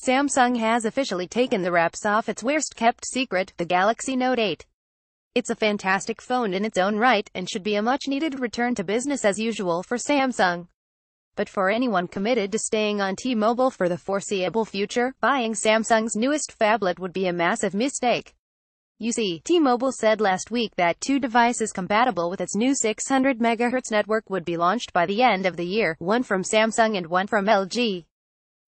Samsung has officially taken the wraps off its worst-kept secret, the Galaxy Note 8. It's a fantastic phone in its own right, and should be a much-needed return to business as usual for Samsung. But for anyone committed to staying on T-Mobile for the foreseeable future, buying Samsung's newest phablet would be a massive mistake. You see, T-Mobile said last week that 2 devices compatible with its new 600 MHz network would be launched by the end of the year, one from Samsung and one from LG.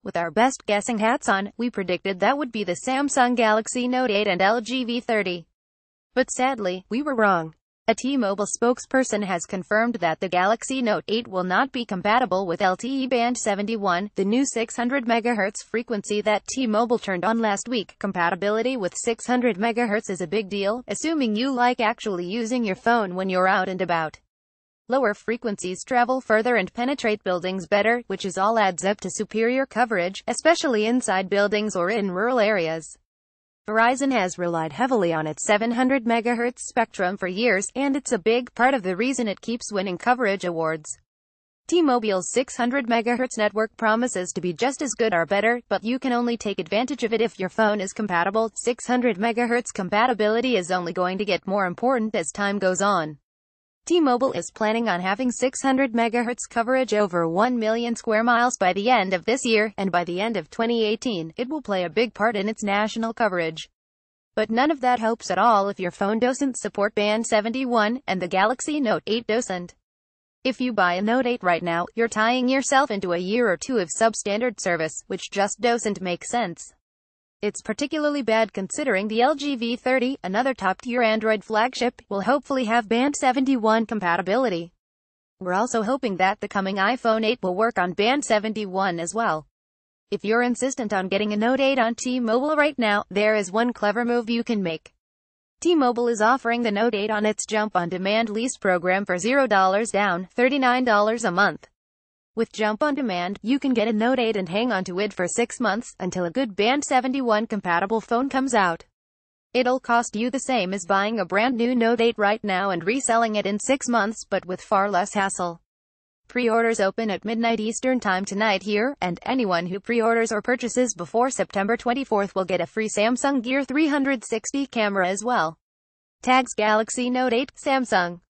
With our best guessing hats on, we predicted that would be the Samsung Galaxy Note 8 and LG V30. But sadly, we were wrong. A T-Mobile spokesperson has confirmed that the Galaxy Note 8 will not be compatible with LTE Band 71, the new 600 MHz frequency that T-Mobile turned on last week. Compatibility with 600 MHz is a big deal, assuming you like actually using your phone when you're out and about. Lower frequencies travel further and penetrate buildings better, which is all adds up to superior coverage, especially inside buildings or in rural areas. Verizon has relied heavily on its 700 MHz spectrum for years, and it's a big part of the reason it keeps winning coverage awards. T-Mobile's 600 MHz network promises to be just as good or better, but you can only take advantage of it if your phone is compatible. 600 MHz compatibility is only going to get more important as time goes on. T-Mobile is planning on having 600 MHz coverage over 1 million square miles by the end of this year, and by the end of 2018, it will play a big part in its national coverage. But none of that helps at all if your phone doesn't support Band 71, and the Galaxy Note 8 doesn't. If you buy a Note 8 right now, you're tying yourself into a year or two of substandard service, which just doesn't make sense. It's particularly bad considering the LG V30, another top-tier Android flagship, will hopefully have Band 71 compatibility. We're also hoping that the coming iPhone 8 will work on Band 71 as well. If you're insistent on getting a Note 8 on T-Mobile right now, there is one clever move you can make. T-Mobile is offering the Note 8 on its Jump On Demand lease program for $0 down, $39 a month. With Jump On Demand, you can get a Note 8 and hang on to it for 6 months, until a good Band 71 compatible phone comes out. It'll cost you the same as buying a brand new Note 8 right now and reselling it in 6 months, but with far less hassle. Pre-orders open at midnight Eastern Time tonight here, and anyone who pre-orders or purchases before September 24th will get a free Samsung Gear 360 camera as well. Tags Galaxy Note 8, Samsung.